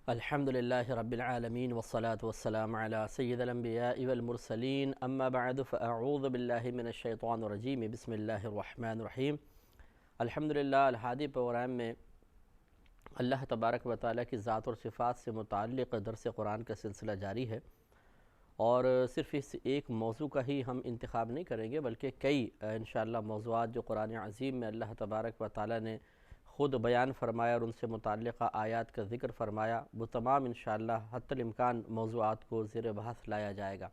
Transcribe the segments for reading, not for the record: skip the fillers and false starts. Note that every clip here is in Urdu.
الحمدللہ رب العالمین والصلاة والسلام علی سید الانبیاء والمرسلین اما بعد فاعوذ باللہ من الشیطان الرجیم بسم اللہ الرحمن الرحیم۔ الحمدللہ الحادی پروگرام میں اللہ تبارک و تعالیٰ کی ذات اور صفات سے متعلق درس قرآن کا سلسلہ جاری ہے، اور صرف اس ایک موضوع کا ہی ہم انتخاب نہیں کریں گے بلکہ کئی انشاءاللہ موضوعات جو قرآن عظیم میں اللہ تبارک و تعالیٰ نے خود بیان فرمایا اور ان سے متعلقہ آیات کا ذکر فرمایا، وہ تمام انشاءاللہ حتی الامکان موضوعات کو زیر بحث لایا جائے گا۔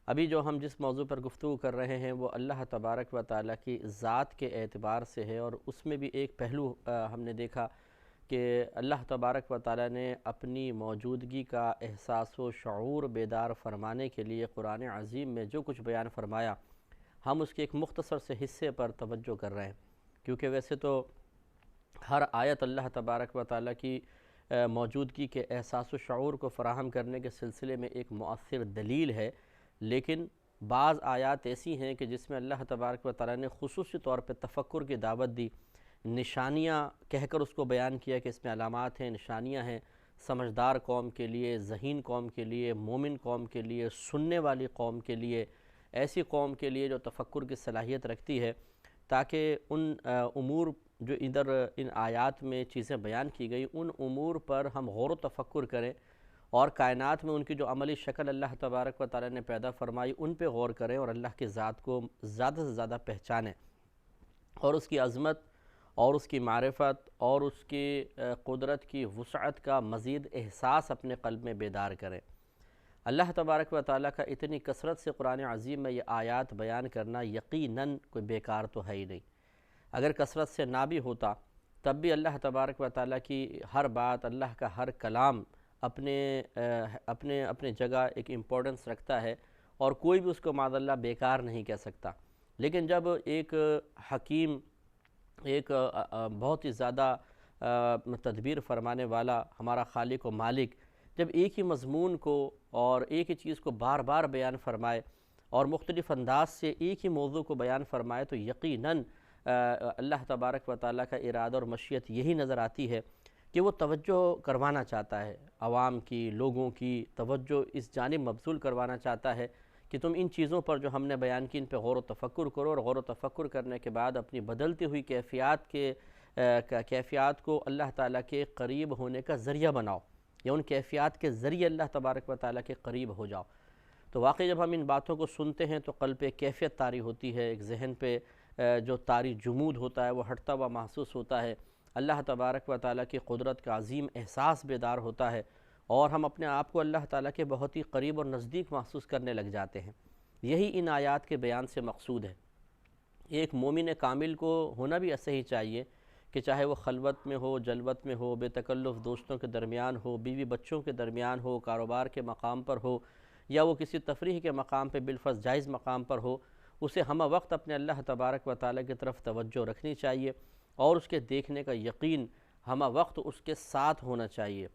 ابھی جو ہم جس موضوع پر گفتگو کر رہے ہیں وہ اللہ تبارک و تعالیٰ کی ذات کے اعتبار سے ہے، اور اس میں بھی ایک پہلو ہم نے دیکھا کہ اللہ تبارک و تعالیٰ نے اپنی موجودگی کا احساس و شعور بیدار فرمانے کے لیے قرآن عظیم میں جو کچھ بیان فرمایا، ہم اس کے ایک مختصر سے حصے پر توجہ کر رہے ہیں، کیونکہ ویسے تو ہر آیت اللہ تبارک و تعالیٰ کی موجودگی کے احساس و شعور کو فراہم کرنے کے سلسلے میں ایک مؤثر دلیل ہے، لیکن بعض آیات ایسی ہیں کہ جس میں اللہ تبارک و تعالیٰ نے خصوصی طور پہ تفکر کی دعوت دی، نشانیاں کہہ کر اس کو بیان کیا کہ اس میں علامات ہیں، نشانیاں ہیں سمجھدار قوم کے لیے، ذہین قوم کے لیے، مومن قوم کے لیے، سننے والی قوم کے لیے، ایسی قوم کے لیے جو تفکر کی صلاحیت رکھتی ہے، تاکہ ان امور جو ادھر ان آیات میں چیزیں بیان کی گئی ان امور پر ہم غور و تفکر کریں، اور کائنات میں ان کی جو عملی شکل اللہ تبارک و تعالیٰ نے پیدا فرمائی ان پہ غور کریں، اور اللہ کی ذات کو زیادہ سے زیادہ پہچانیں، اور اس کی عظمت اور اس کی معرفت اور اس کی قدرت کی وسعت کا مزید احساس اپنے قلب میں بیدار کریں۔ اللہ تبارک و تعالیٰ کا اتنی کثرت سے قرآن عظیم میں یہ آیات بیان کرنا یقیناً کوئی بیکار تو ہے ہی نہیں۔ اگر کثرت سے نہ بھی ہوتا تب بھی اللہ تبارک و تعالیٰ کی ہر بات، اللہ کا ہر کلام اپنے جگہ ایک امپورٹنس رکھتا ہے، اور کوئی بھی اس کو معاذ اللہ بیکار نہیں کہہ سکتا۔ لیکن جب ایک حکیم، ایک بہت ہی زیادہ تدبیر فرمانے والا ہمارا خالق و مالک جب ایک ہی مضمون کو اور ایک ہی چیز کو بار بار بیان فرمائے اور مختلف انداز سے ایک ہی موضوع کو بیان فرمائے، تو یقیناً اللہ تبارک و تعالیٰ کا ارادہ اور مشیت یہی نظر آتی ہے کہ وہ توجہ کروانا چاہتا ہے، عوام کی، لوگوں کی توجہ اس جانب مبذول کروانا چاہتا ہے کہ تم ان چیزوں پر جو ہم نے بیان کی ان پہ غور و تفکر کرو، اور غور و تفکر کرنے کے بعد اپنی بدلتی ہوئی کیفیات کو اللہ تعالیٰ کے قریب ہونے کا ذریعہ بناؤ، یا ان کیفیات کے ذریعے اللہ تبارک و تعالیٰ کے قریب ہو جاؤ۔ تو واقعی جب ہم ان باتوں کو سنتے ہیں تو قلب پہ کیفیت طاری ہوتی ہے، ایک ذہن پہ جو طاری جمود ہوتا ہے وہ ہٹتا ہوا محسوس ہوتا ہے، اللہ تبارک و تعالیٰ کی قدرت کا عظیم احساس بیدار ہوتا ہے، اور ہم اپنے آپ کو اللہ تعالیٰ کے بہت ہی قریب اور نزدیک محسوس کرنے لگ جاتے ہیں۔ یہی ان آیات کے بیان سے مقصود ہے۔ ایک مومن کامل کو ہونا بھی ایسے ہی چاہیے کہ چاہے وہ خلوت میں ہو، جلوت میں ہو، بے تکلف دوستوں کے درمیان ہو، بیوی بچوں کے درمیان ہو، کاروبار کے مقام پر ہو، یا وہ کسی تفریح کے مقام پہ بالفرض جائز مقام پر ہو، اسے ہمہ وقت اپنے اللہ تبارک و تعالیٰ کی طرف توجہ رکھنی چاہیے، اور اس کے دیکھنے کا یقین ہمہ وقت اس کے ساتھ ہونا چاہیے۔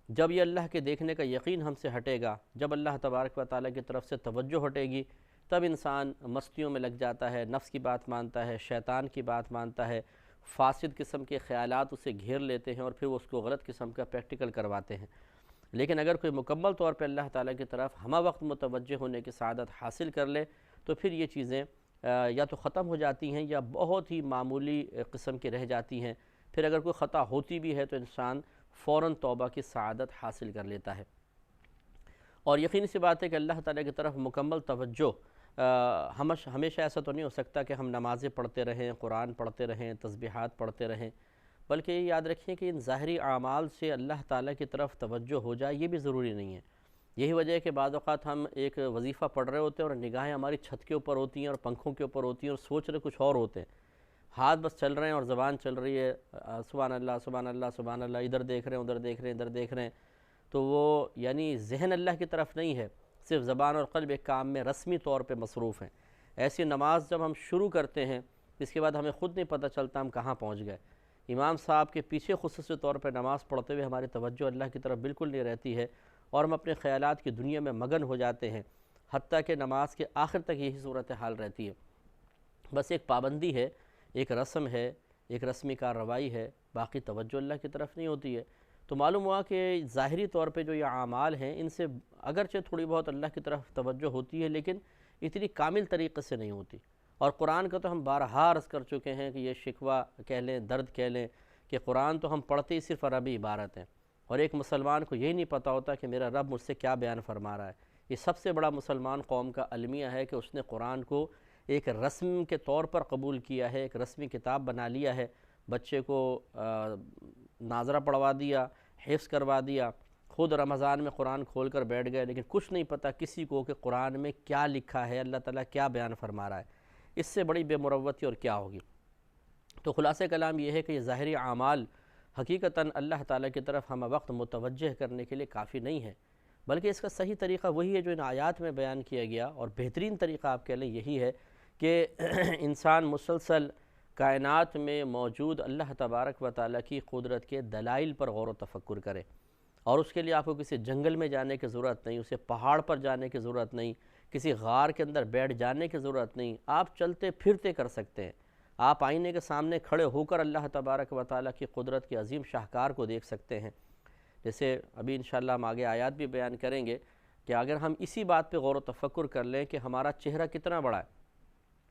جب یہ اللہ کے دیکھنے کا یقین ہم سے ہٹے گا، جب اللہ تبارک و تعالیٰ کی طرف سے توجہ ہٹے گی، تب انسان مستیوں میں لگ جاتا ہے، نفس کی بات مانتا ہے، شیطان کی بات مانتا ہے، فاسد قسم کے خیالات اسے گھیر لیتے ہیں، اور پھر وہ اس کو غلط قسم کا پریکٹیکل کرواتے ہیں۔ لیکن اگر کوئی مکمل طور پہ اللہ تعالیٰ کی طرف ہمہ وقت متوجہ ہونے کی سعادت حاصل کر لے، تو پھر یہ چیزیں یا تو ختم ہو جاتی ہیں یا بہت ہی معمولی قسم کی رہ جاتی ہیں۔ پھر اگر کوئی خطا ہوتی بھی ہے تو انسان فوراً توبہ کی سعادت حاصل کر لیتا ہے۔ اور یقینی سی بات ہے کہ اللہ تعالیٰ کی طرف مکمل توجہ ہمیشہ ایسا تو نہیں ہو سکتا کہ ہم نمازیں پڑھتے رہیں، قرآن پڑھتے رہیں، تسبیحات پڑھتے رہیں، بلکہ یہ یاد رکھیں کہ ان ظاہری اعمال سے اللہ تعالیٰ کی طرف توجہ ہو جائے یہ بھی ضروری نہیں ہے۔ یہی وجہ ہے کہ بعض اوقات ہم ایک وظیفہ پڑھ رہے ہوتے ہیں اور نگاہیں ہماری چھت کے اوپر ہوتی ہیں اور پنکھوں کے اوپر ہوتی ہیں، اور سوچ رہے کچھ اور ہوتے ہیں، ہاتھ بس چل رہے ہیں اور زبان چل رہی ہے سبحان اللہ سبحان اللہ سبحان اللہ، ادھر دیکھ رہے ہیں ادھر دیکھ رہے ہیں ادھر دیکھ رہے ہیں، تو وہ یعنی ذہن اللہ کی طرف نہیں ہے، صرف زبان اور قلب ایک کام میں رسمی طور پہ مصروف ہیں۔ ایسی نماز جب ہم شروع کرتے ہیں اس کے بعد ہمیں خود نہیں پتہ چلتا ہم کہاں پہنچ گئے۔ امام صاحب کے پیچھے خصوصی طور پہ نماز پڑھتے ہوئے ہماری توجہ اللہ کی طرف بالکل نہیں رہتی ہے، اور ہم اپنے خیالات کی دنیا میں مگن ہو جاتے ہیں، حتیٰ کہ نماز کے آخر تک یہی صورتحال رہتی ہے۔ بس ایک پابندی ہے، ایک رسم ہے، ایک رسمی کارروائی ہے، باقی توجہ اللہ کی طرف نہیں ہوتی ہے۔ تو معلوم ہوا کہ ظاہری طور پہ جو یہ اعمال ہیں ان سے اگرچہ تھوڑی بہت اللہ کی طرف توجہ ہوتی ہے لیکن اتنی کامل طریقے سے نہیں ہوتی. اور قرآن کا تو ہم بارہا عرض کر چکے ہیں کہ یہ شکوہ کہہ لیں، درد کہہ لیں کہ قرآن تو ہم پڑھتے ہی صرف عربی عبارت ہیں، اور ایک مسلمان کو یہی نہیں پتہ ہوتا کہ میرا رب مجھ سے کیا بیان فرما رہا ہے. یہ سب سے بڑا مسلمان قوم کا المیہ ہے کہ اس نے قرآن کو ایک رسم کے طور پر قبول کیا ہے، ایک رسمی کتاب بنا لیا ہے، بچے کو ناظرہ پڑھوا دیا، حفظ کروا دیا، خود رمضان میں قرآن کھول کر بیٹھ گئے، لیکن کچھ نہیں پتہ کسی کو کہ قرآن میں کیا لکھا ہے، اللہ تعالیٰ کیا بیان فرما رہا ہے. اس سے بڑی بے مروتی اور کیا ہوگی. تو خلاصہ کلام یہ ہے کہ یہ ظاہری اعمال حقیقتاً اللہ تعالیٰ کی طرف ہم وقت متوجہ کرنے کے لیے کافی نہیں ہے، بلکہ اس کا صحیح طریقہ وہی ہے جو ان آیات میں بیان کیا گیا، اور بہترین طریقہ آپ کہہ لیں یہی ہے کہ انسان مسلسل کائنات میں موجود اللہ تبارک و تعالیٰ کی قدرت کے دلائل پر غور و تفکر کرے. اور اس کے لیے آپ کو کسی جنگل میں جانے کی ضرورت نہیں، اسے پہاڑ پر جانے کی ضرورت نہیں، کسی غار کے اندر بیٹھ جانے کی ضرورت نہیں. آپ چلتے پھرتے کر سکتے ہیں. آپ آئینے کے سامنے کھڑے ہو کر اللہ تبارک و تعالیٰ کی قدرت کے عظیم شاہکار کو دیکھ سکتے ہیں. جیسے ابھی انشاءاللہ ہم آگے آیات بھی بیان کریں گے کہ اگر ہم اسی بات پہ غور و تفکر کر لیں کہ ہمارا چہرہ کتنا بڑا ہے،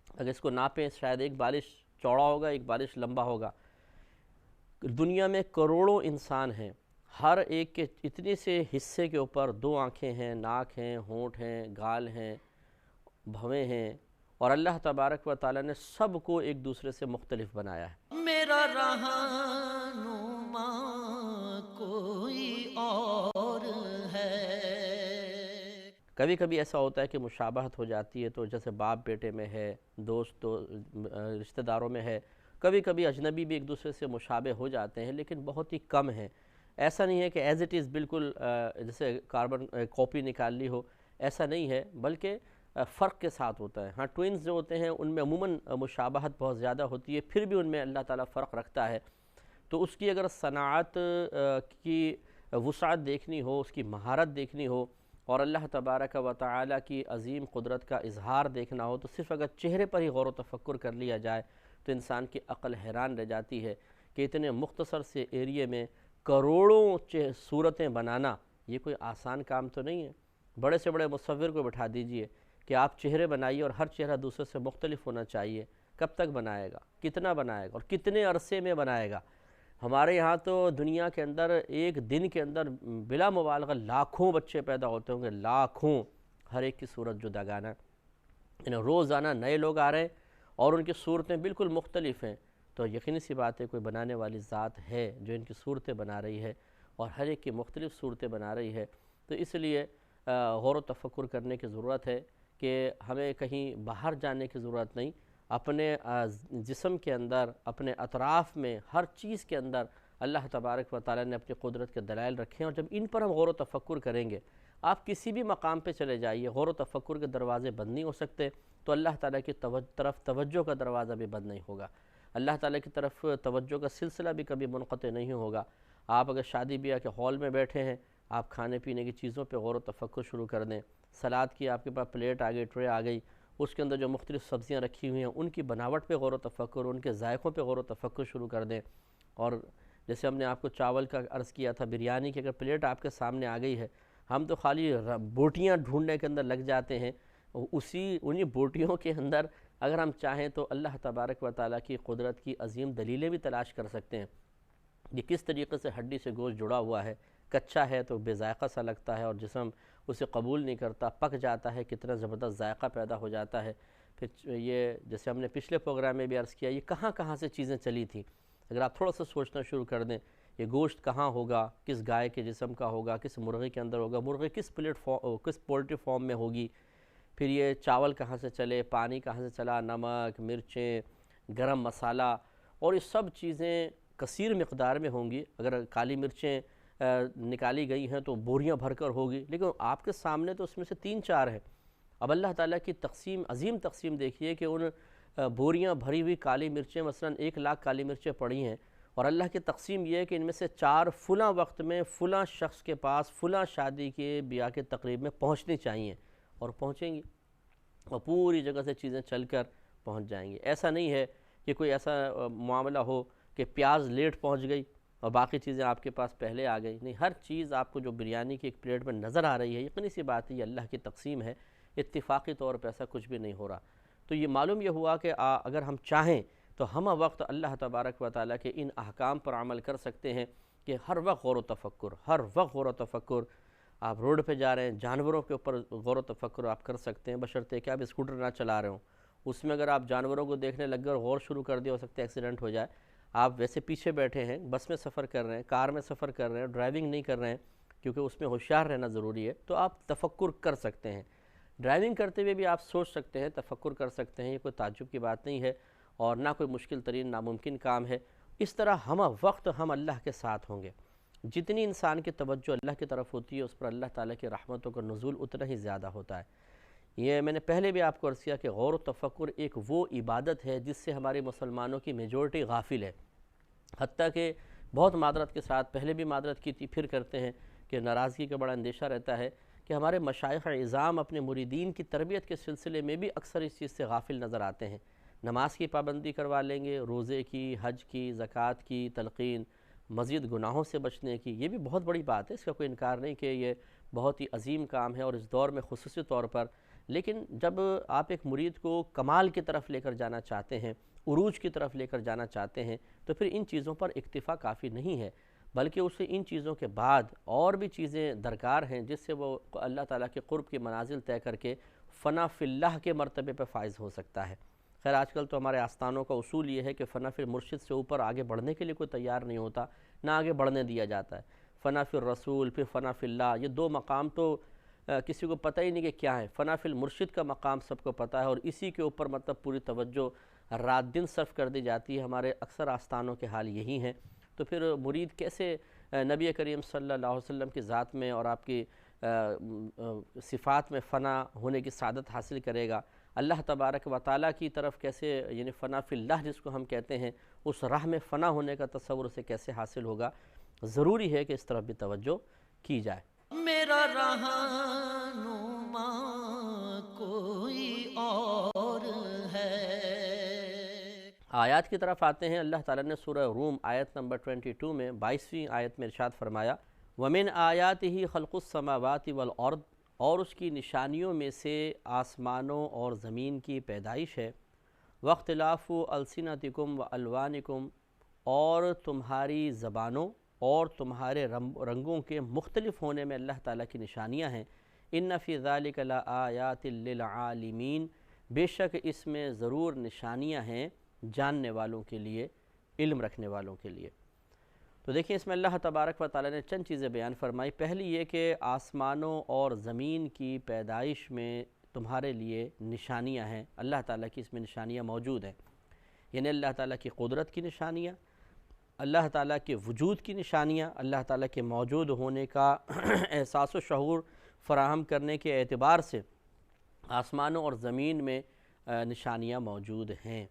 اگر اس کو ناپیں شاید ایک بالش چوڑا ہوگا، ایک بالش لمبا ہوگا. دنیا میں کروڑوں انسان ہیں، ہر ایک کے اتنے سے حصے کے اوپر 2 آنکھیں ہیں، ناک ہیں، ہونٹ ہیں، گال ہیں، بھویں ہیں، اور اللہ تبارک و تعالیٰ نے سب کو ایک دوسرے سے مختلف بنایا ہے. میرا رہنما کوئی اور ہے. کبھی کبھی ایسا ہوتا ہے کہ مشابہت ہو جاتی ہے، تو جیسے باپ بیٹے میں ہے، دوست رشتہ داروں میں ہے، کبھی کبھی اجنبی بھی ایک دوسرے سے مشابہ ہو جاتے ہیں، لیکن بہت ہی کم ہیں. ایسا نہیں ہے کہ ایز اٹ از بالکل جیسے کاربن کاپی نکال لی ہو، ایسا نہیں ہے، بلکہ فرق کے ساتھ ہوتا ہے. ہاں ٹوئنز جو ہوتے ہیں ان میں عموماً مشابہت بہت زیادہ ہوتی ہے، پھر بھی ان میں اللہ تعالیٰ فرق رکھتا ہے. تو اس کی اگر صنعت کی وسعت دیکھنی ہو، اس کی مہارت دیکھنی ہو، اور اللہ تبارک و تعالیٰ کی عظیم قدرت کا اظہار دیکھنا ہو، تو صرف اگر چہرے پر ہی غور و تفکر کر لیا جائے تو انسان کی عقل حیران رہ جاتی ہے کہ اتنے مختصر سے ایریے میں کروڑوں صورتیں بنانا یہ کوئی آسان کام تو نہیں ہے. بڑے سے بڑے مصور کو بٹھا دیجئے کہ آپ چہرے بنائیے اور ہر چہرہ دوسرے سے مختلف ہونا چاہیے، کب تک بنائے گا، کتنا بنائے گا اور کتنے عرصے میں بنائے گا. ہمارے یہاں تو دنیا کے اندر ایک دن کے اندر بلا مبالغہ لاکھوں بچے پیدا ہوتے ہوں گے، لاکھوں، ہر ایک کی صورت جداگانہ. روزانہ نئے لوگ آ رہے ہیں اور ان کی صورتیں بالکل مختلف ہیں. تو یقینی سی بات ہے کوئی بنانے والی ذات ہے جو ان کی صورتیں بنا رہی ہے اور ہر ایک کی مختلف صورتیں بنا رہی ہے. تو اس لیے غور و تفکر کرنے کی ضرورت ہے کہ ہمیں کہیں باہر جانے کی ضرورت نہیں، اپنے جسم کے اندر، اپنے اطراف میں، ہر چیز کے اندر اللہ تبارک و تعالیٰ نے اپنی قدرت کے دلائل رکھے ہیں، اور جب ان پر ہم غور و تفکر کریں گے، آپ کسی بھی مقام پہ چلے جائیے، غور و تفکر کے دروازے بند نہیں ہو سکتے، تو اللہ تعالیٰ کی طرف توجہ کا دروازہ بھی بند نہیں ہوگا، اللہ تعالیٰ کی طرف توجہ کا سلسلہ بھی کبھی منقطع نہیں ہوگا. آپ اگر شادی بیاہ کے ہال میں بیٹھے ہیں، آپ کھانے پینے کی چیزوں پہ غور و تفکر شروع کر دیں، سلاد کی آپ کے پاس پلیٹ آ گئی، ٹرے آ گئی، اس کے اندر جو مختلف سبزیاں رکھی ہوئی ہیں ان کی بناوٹ پہ غور و تفکر، ان کے ذائقوں پہ غور و تفکر شروع کر دیں. اور جیسے ہم نے آپ کو چاول کا عرض کیا تھا، بریانی کی اگر پلیٹ آپ کے سامنے آ گئی ہے، ہم تو خالی بوٹیاں ڈھونڈنے کے اندر لگ جاتے ہیں، انہی بوٹیوں کے اندر اگر ہم چاہیں تو اللہ تبارک و تعالیٰ کی قدرت کی عظیم دلیلیں بھی تلاش کر سکتے ہیں. یہ کس طریقے سے ہڈی سے گوشت جڑا ہوا ہے، کچا ہے تو بے ذائقہ سا لگتا ہے اور جسم اسے قبول نہیں کرتا، پک جاتا ہے کتنا زبردست ذائقہ پیدا ہو جاتا ہے. پھر یہ جیسے ہم نے پچھلے پروگرام میں بھی عرض کیا، یہ کہاں کہاں سے چیزیں چلی تھیں. اگر آپ تھوڑا سا سوچنا شروع کر دیں، یہ گوشت کہاں ہوگا، کس گائے کے جسم کا ہوگا، کس مرغے کے اندر ہوگا، مرغے کس پولٹری فارم میں ہوگی، پھر یہ چاول کہاں سے چلے، پانی کہاں سے چلا، نمک، مرچیں، گرم مسالہ، اور یہ سب چیزیں کثیر مقدار میں ہوں گی. اگر کالی مرچیں نکالی گئی ہیں تو بوریاں بھر کر ہوگی، لیکن آپ کے سامنے تو اس میں سے 3-4 ہیں. اب اللہ تعالیٰ کی تقسیم، عظیم تقسیم دیکھیے کہ ان بوریاں بھری ہوئی کالی مرچیں، مثلا 1 لاکھ کالی مرچیں پڑی ہیں، اور اللہ کی تقسیم یہ ہے کہ ان میں سے 4 فلاں وقت میں فلاں شخص کے پاس فلاں شادی کے بیاہ کے تقریب میں پہنچنی چاہیے، اور پہنچیں گی، اور پوری جگہ سے چیزیں چل کر پہنچ جائیں گی. ایسا نہیں ہے کہ کوئی ایسا معاملہ ہو کہ پیاز لیٹ پہنچ گئی اور باقی چیزیں آپ کے پاس پہلے آ گئی. نہیں، ہر چیز آپ کو جو بریانی کی ایک پلیٹ میں نظر آ رہی ہے، یقینی سی بات ہے یہ اللہ کی تقسیم ہے، اتفاقی طور پہ ایسا کچھ بھی نہیں ہو رہا. تو یہ معلوم یہ ہوا کہ اگر ہم چاہیں تو ہم وقت اللہ تبارک و تعالیٰ کے ان احکام پر عمل کر سکتے ہیں کہ ہر وقت غور و تفکر، ہر وقت غور و تفکر. آپ روڈ پہ جا رہے ہیں، جانوروں کے اوپر غور و تفکر آپ کر سکتے ہیں، بشرطے کہ آپ اسکوٹر نہ چلا رہے ہوں. اس میں اگر آپ جانوروں کو دیکھنے لگ گئے اور غور شروع کر دیا، ہو سکتا ہے ایکسیڈنٹ ہو جائے. آپ ویسے پیچھے بیٹھے ہیں، بس میں سفر کر رہے ہیں، کار میں سفر کر رہے ہیں، ڈرائیونگ نہیں کر رہے ہیں کیونکہ اس میں ہوشیار رہنا ضروری ہے، تو آپ تفکر کر سکتے ہیں. ڈرائیونگ کرتے ہوئے بھی آپ سوچ سکتے ہیں، تفکر کر سکتے ہیں. یہ کوئی تعجب کی بات نہیں ہے اور نہ کوئی مشکل ترین ناممکن کام ہے. اس طرح ہم وقت ہم اللہ کے ساتھ ہوں گے. جتنی انسان کی توجہ اللہ کی طرف ہوتی ہے، اس پر اللہ تعالیٰ کی رحمتوں کا نزول اتنا ہی زیادہ ہوتا ہے. یہ میں نے پہلے بھی آپ کو عرض کیا کہ غور و تفکر ایک وہ عبادت ہے جس سے ہمارے مسلمانوں کی میجورٹی غافل ہے. حتیٰ کہ بہت معذرت کے ساتھ، پہلے بھی معذرت کی تھی، پھر کرتے ہیں کہ ناراضگی کا بڑا اندیشہ رہتا ہے کہ ہمارے مشائخ اعظام اپنے مریدین کی تربیت کے سلسلے میں بھی اکثر اس چیز سے غافل نظر آتے ہیں. نماز کی پابندی کروا لیں گے، روزے کی، حج کی، زکوٰۃ کی تلقین، مزید گناہوں سے بچنے کی. یہ بھی بہت بڑی بات ہے، اس کا کوئی انکار نہیں کہ یہ بہت ہی عظیم کام ہے اور اس دور میں خصوصی طور پر. لیکن جب آپ ایک مرید کو کمال کی طرف لے کر جانا چاہتے ہیں، عروج کی طرف لے کر جانا چاہتے ہیں، تو پھر ان چیزوں پر اکتفا کافی نہیں ہے، بلکہ اسے ان چیزوں کے بعد اور بھی چیزیں درکار ہیں جس سے وہ اللہ تعالیٰ کے قرب کی منازل طے کر کے فنا فی اللہ کے مرتبے پہ فائز ہو سکتا ہے. خیر آج کل تو ہمارے آستانوں کا اصول یہ ہے کہ فنا فی المرشد سے اوپر آگے بڑھنے کے لیے کوئی تیار نہیں ہوتا، نہ آگے بڑھنے دیا جاتا ہے. فنا فی الرسول، پھر فنا فی اللہ، یہ دو مقام تو کسی کو پتہ ہی نہیں کہ کیا ہے. فنا فی المرشد کا مقام سب کو پتہ ہے اور اسی کے اوپر مطلب پوری توجہ رات دن صرف کر دی جاتی ہے. ہمارے اکثر آستانوں کے حال یہی ہیں. تو پھر مرید کیسے نبی کریم صلی اللہ علیہ وسلم کی ذات میں اور آپ کی صفات میں فنا ہونے کی سعادت حاصل کرے گا؟ اللہ تبارک و تعالیٰ کی طرف کیسے، یعنی فنا فی اللہ جس کو ہم کہتے ہیں، اس راہ میں فنا ہونے کا تصور اسے کیسے حاصل ہوگا؟ ضروری ہے کہ اس طرف بھی توجہ کی جائے. میرا رہنما کوئی اور ہے. آیات کی طرف آتے ہیں. اللہ تعالیٰ نے سورہ روم آیت نمبر 22 میں 22ویں آیت میں ارشاد فرمایا، وَمِنْ آیَاتِهِ خَلْقُ السَّمَاوَاتِ وَالْأَرْضِ، اور اس کی نشانیوں میں سے آسمانوں اور زمین کی پیدائش ہے. وَاخْتِلَافُ أَلْسِنَتِكُمْ وَأَلْوَانِكُمْ، اور تمہاری زبانوں اور تمہارے رنگوں کے مختلف ہونے میں اللہ تعالیٰ کی نشانیاں ہیں. إِنَّ فِي ذَلِكَ لَآيَاتٍ لِّلْعَالِمِينَ، بے شک اس میں ضرور نشانیاں ہیں جاننے والوں کے لیے، علم رکھنے والوں کے لیے. تو دیکھیں اس میں اللہ تبارک و تعالیٰ نے چند چیزیں بیان فرمائی. پہلی یہ کہ آسمانوں اور زمین کی پیدائش میں تمہارے لیے نشانیاں ہیں. اللہ تعالیٰ کی اس میں نشانیاں موجود ہیں، یعنی اللہ تعالیٰ کی قدرت کی نشانیاں، اللہ تعالیٰ کے وجود کی نشانیاں، اللہ تعالیٰ کے موجود ہونے کا احساس و شعور فراہم کرنے کے اعتبار سے آسمانوں اور زمین میں نشانیاں موجود ہیں.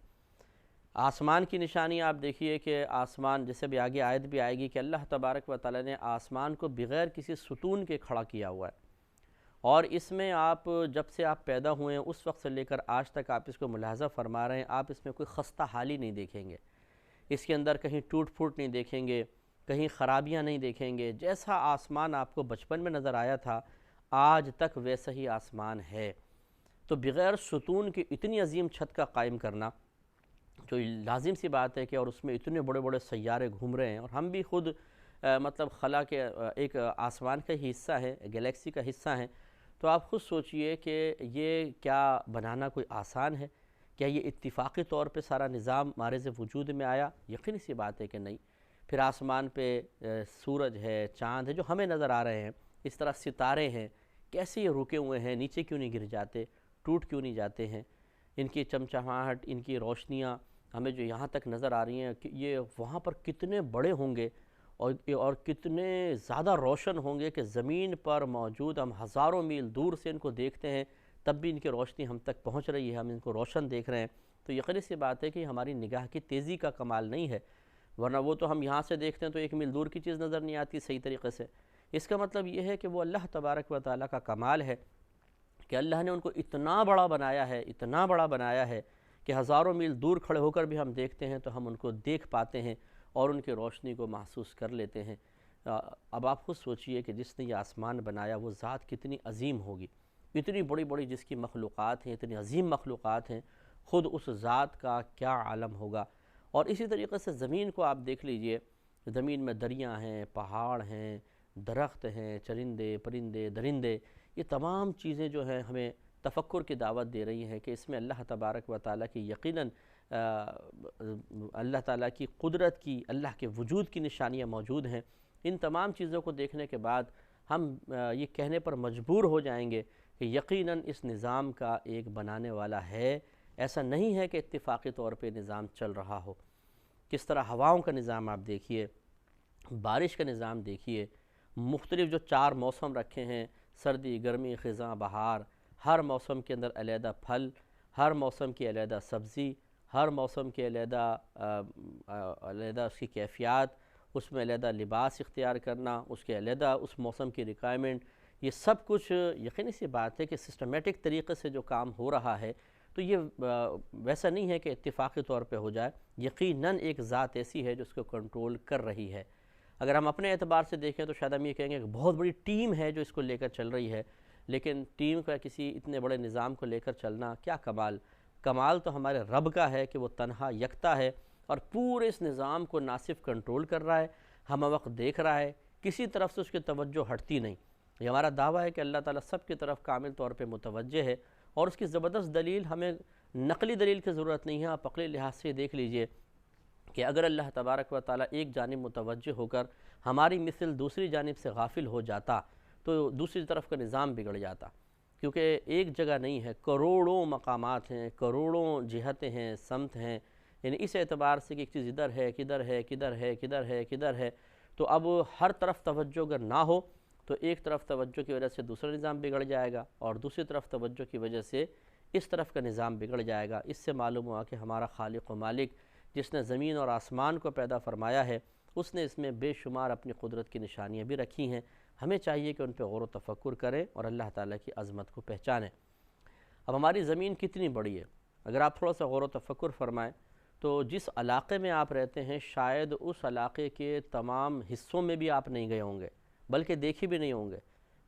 آسمان کی نشانیاں آپ دیکھیے کہ آسمان، جیسے بھی آگے آیت بھی آئے گی کہ اللہ تبارک و تعالیٰ نے آسمان کو بغیر کسی ستون کے کھڑا کیا ہوا ہے، اور اس میں آپ جب سے آپ پیدا ہوئے ہیں اس وقت سے لے کر آج تک آپ اس کو ملاحظہ فرما رہے ہیں، آپ اس میں کوئی خستہ حالی نہیں دیکھیں گے. اس کے اندر کہیں ٹوٹ پھوٹ نہیں دیکھیں گے، کہیں خرابیاں نہیں دیکھیں گے. جیسا آسمان آپ کو بچپن میں نظر آیا تھا آج تک ویسا ہی آسمان ہے. تو بغیر ستون کی اتنی عظیم چھت کا قائم کرنا جو لازم سی بات ہے کہ، اور اس میں اتنے بڑے بڑے سیارے گھوم رہے ہیں اور ہم بھی خود مطلب خلا کے ایک آسمان کا ہی حصہ ہے، گلیکسی کا حصہ ہیں. تو آپ خود سوچئے کہ یہ کیا بنانا کوئی آسان ہے؟ کیا یہ اتفاقی طور پہ سارا نظام معرض وجود میں آیا؟ یقینی سی بات ہے کہ نہیں. پھر آسمان پہ سورج ہے، چاند ہے جو ہمیں نظر آ رہے ہیں، اس طرح ستارے ہیں، کیسے یہ رکے ہوئے ہیں، نیچے کیوں نہیں گر جاتے، ٹوٹ کیوں نہیں جاتے ہیں؟ ان کی چمچماہٹ، ان کی روشنیاں ہمیں جو یہاں تک نظر آ رہی ہیں کہ یہ وہاں پر کتنے بڑے ہوں گے اور کتنے زیادہ روشن ہوں گے کہ زمین پر موجود ہم ہزاروں میل دور سے ان کو دیکھتے ہیں تب بھی ان کی روشنی ہم تک پہنچ رہی ہے، ہم ان کو روشن دیکھ رہے ہیں. تو یقینی سی بات ہے کہ ہماری نگاہ کی تیزی کا کمال نہیں ہے، ورنہ وہ تو ہم یہاں سے دیکھتے ہیں تو 1 میل دور کی چیز نظر نہیں آتی صحیح طریقے سے. اس کا مطلب یہ ہے کہ وہ اللہ تبارک و تعالیٰ کا کمال ہے کہ اللہ نے ان کو اتنا بڑا بنایا ہے، اتنا بڑا بنایا ہے کہ ہزاروں میل دور کھڑے ہو کر بھی ہم دیکھتے ہیں تو ہم ان کو دیکھ پاتے ہیں اور ان کی روشنی کو محسوس کر لیتے ہیں۔ اب آپ خود سوچئے کہ جس نے یہ آسمان بنایا وہ ذات کتنی عظیم ہوگی، اتنی بڑی بڑی جس کی مخلوقات ہیں، اتنی عظیم مخلوقات ہیں، خود اس ذات کا کیا عالم ہوگا۔ اور اسی طریقے سے زمین کو آپ دیکھ لیجئے، زمین میں دریاں ہیں، پہاڑ ہیں، درخت ہیں، چرندے پرندے درندے، یہ تمام چیزیں جو ہیں ہمیں تفکر کی دعوت دے رہی ہیں کہ اس میں اللہ تبارک و تعالیٰ کی یقیناً اللہ تعالیٰ کی قدرت کی، اللہ کے وجود کی نشانیاں موجود ہیں۔ ان تمام چیزوں کو دیکھنے کے بعد ہم یہ کہنے پر مجبور ہو جائیں گے کہ یقیناً اس نظام کا ایک بنانے والا ہے۔ ایسا نہیں ہے کہ اتفاقی طور پہ نظام چل رہا ہو۔ کس طرح ہواؤں کا نظام آپ دیکھیے، بارش کا نظام دیکھیے، مختلف جو 4 موسم رکھے ہیں، سردی، گرمی، خزاں، بہار، ہر موسم کے اندر علیحدہ پھل، ہر موسم کی علیحدہ سبزی، ہر موسم کے علیحدہ اس کی کیفیات، اس میں علیحدہ لباس اختیار کرنا، اس کے علیحدہ اس موسم کی ریکوائرمنٹ، یہ سب کچھ یقینی سی بات ہے کہ سسٹمیٹک طریقے سے جو کام ہو رہا ہے، تو یہ ویسا نہیں ہے کہ اتفاقی طور پہ ہو جائے، یقیناً ایک ذات ایسی ہے جو اس کو کنٹرول کر رہی ہے۔ اگر ہم اپنے اعتبار سے دیکھیں تو شاید ہم یہ کہیں گے کہ بہت بڑی ٹیم ہے جو اس کو لے کر چل رہی ہے، لیکن ٹیم کا کسی اتنے بڑے نظام کو لے کر چلنا کیا کمال؟ کمال تو ہمارے رب کا ہے کہ وہ تنہا یکتا ہے اور پورے اس نظام کو نہ صرف کنٹرول کر رہا ہے، ہم وقت دیکھ رہا ہے، کسی طرف سے اس کی توجہ ہٹتی نہیں۔ یہ ہمارا دعویٰ ہے کہ اللہ تعالیٰ سب کی طرف کامل طور پہ متوجہ ہے، اور اس کی زبردست دلیل، ہمیں نقلی دلیل کی ضرورت نہیں ہے۔ آپ عقلی لحاظ سے دیکھ لیجئے کہ اگر اللہ تبارک و تعالیٰ ایک جانب متوجہ ہو کر ہماری مثل دوسری جانب سے غافل ہو جاتا تو دوسری طرف کا نظام بگڑ جاتا، کیونکہ ایک جگہ نہیں ہے، کروڑوں مقامات ہیں، کروڑوں جہتیں ہیں، سمت ہیں، یعنی اس اعتبار سے کہ ایک چیز ادھر ہے، کدھر ہے، کدھر ہے، کدھر ہے، کدھر ہے، تو اب ہر طرف توجہ اگر نہ ہو تو ایک طرف توجہ کی وجہ سے دوسرا نظام بگڑ جائے گا، اور دوسری طرف توجہ کی وجہ سے اس طرف کا نظام بگڑ جائے گا۔ اس سے معلوم ہوا کہ ہمارا خالق و مالک جس نے زمین اور آسمان کو پیدا فرمایا ہے، اس نے اس میں بے شمار اپنی قدرت کی نشانیاں بھی رکھی ہیں۔ ہمیں چاہیے کہ ان پہ غور و تفکر کریں اور اللہ تعالیٰ کی عظمت کو پہچانیں۔ اب ہماری زمین کتنی بڑی ہے، اگر آپ تھوڑا سا غور و تفکر فرمائیں تو جس علاقے میں آپ رہتے ہیں شاید اس علاقے کے تمام حصوں میں بھی آپ نہیں گئے ہوں گے، بلکہ دیکھے بھی نہیں ہوں گے۔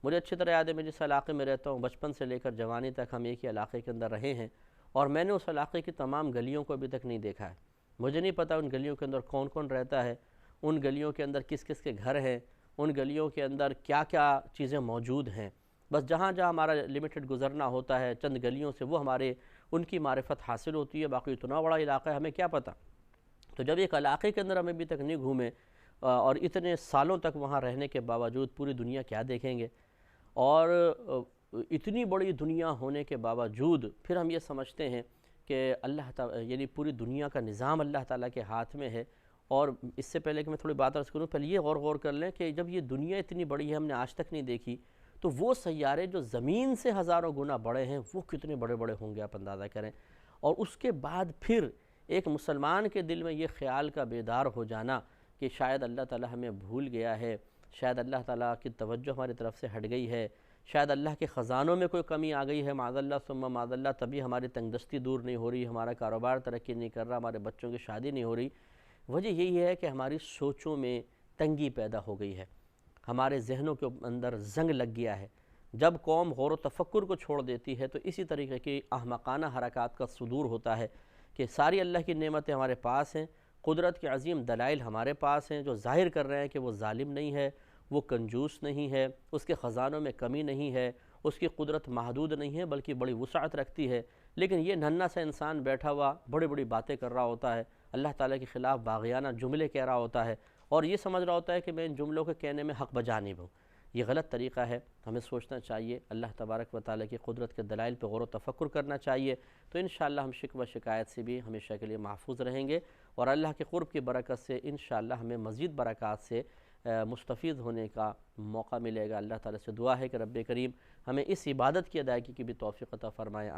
مجھے اچھی طرح یاد ہے، میں جس علاقے میں رہتا ہوں بچپن سے لے کر جوانی تک ہم ایک ہی علاقے کے اندر رہے ہیں، اور میں نے اس علاقے کی تمام گلیوں کو ابھی تک نہیں دیکھا ہے۔ مجھے نہیں پتہ ان گلیوں کے اندر کون کون رہتا ہے، ان گلیوں کے اندر کس کس کے گھر ہیں، ان گلیوں کے اندر کیا کیا چیزیں موجود ہیں۔ بس جہاں جہاں ہمارا لمیٹڈ گزرنا ہوتا ہے چند گلیوں سے، وہ ہمارے ان کی معرفت حاصل ہوتی ہے، باقی اتنا بڑا علاقہ ہے ہمیں کیا پتہ۔ تو جب ایک علاقے کے اندر ہم ابھی تک نہیں گھومے اور اتنے سالوں تک وہاں رہنے کے باوجود پوری دنیا کیا دیکھیں گے، اور اتنی بڑی دنیا ہونے کے باوجود پھر ہم یہ سمجھتے ہیں کہ اللہ تعالیٰ یعنی پوری دنیا کا نظام اللہ تعالیٰ کے ہاتھ میں ہے۔ اور اس سے پہلے کہ میں تھوڑی بات عرض کروں، پہلے یہ غور کر لیں کہ جب یہ دنیا اتنی بڑی ہے ہم نے آج تک نہیں دیکھی، تو وہ سیارے جو زمین سے ہزاروں گنا بڑے ہیں وہ کتنے بڑے بڑے ہوں گے آپ اندازہ کریں۔ اور اس کے بعد پھر ایک مسلمان کے دل میں یہ خیال کا بیدار ہو جانا کہ شاید اللہ تعالیٰ ہمیں بھول گیا ہے، شاید اللہ تعالیٰ کی توجہ ہماری طرف سے ہٹ گئی ہے، شاید اللہ کے خزانوں میں کوئی کمی آ گئی ہے، معاذ اللہ ثم معاذ اللہ، تبھی ہماری تنگ دستی دور نہیں ہو رہی، ہمارا کاروبار ترقی نہیں کر رہا، ہمارے بچوں کی شادی نہیں ہو رہی۔ وجہ یہی ہے کہ ہماری سوچوں میں تنگی پیدا ہو گئی ہے، ہمارے ذہنوں کے اندر زنگ لگ گیا ہے۔ جب قوم غور و تفکر کو چھوڑ دیتی ہے تو اسی طریقے کی احمقانہ حرکات کا صدور ہوتا ہے کہ ساری اللہ کی نعمتیں ہمارے پاس ہیں، قدرت کے عظیم دلائل ہمارے پاس ہیں جو ظاہر کر رہے ہیں کہ وہ ظالم نہیں ہے، وہ کنجوس نہیں ہے، اس کے خزانوں میں کمی نہیں ہے، اس کی قدرت محدود نہیں ہے بلکہ بڑی وسعت رکھتی ہے، لیکن یہ ننھا سا انسان بیٹھا ہوا بڑی بڑی باتیں کر رہا ہوتا ہے، اللہ تعالیٰ کے خلاف باغیانہ جملے کہہ رہا ہوتا ہے، اور یہ سمجھ رہا ہوتا ہے کہ میں ان جملوں کے کہنے میں حق بجانب ہوں۔ یہ غلط طریقہ ہے، ہمیں سوچنا چاہیے، اللہ تبارک و تعالیٰ کی قدرت کے دلائل پہ غور و تفکر کرنا چاہیے، تو انشاءاللہ ہم شکوہ شکایت سے بھی ہمیشہ کے لیے محفوظ رہیں گے، اور اللہ کے قرب کی برکت سے انشاءاللہ ہمیں مزید برکات سے مستفید ہونے کا موقع ملے گا۔ اللہ تعالیٰ سے دعا ہے کہ رب کریم ہمیں اس عبادت کی ادائیگی کی بھی توفیق عطا فرمائے۔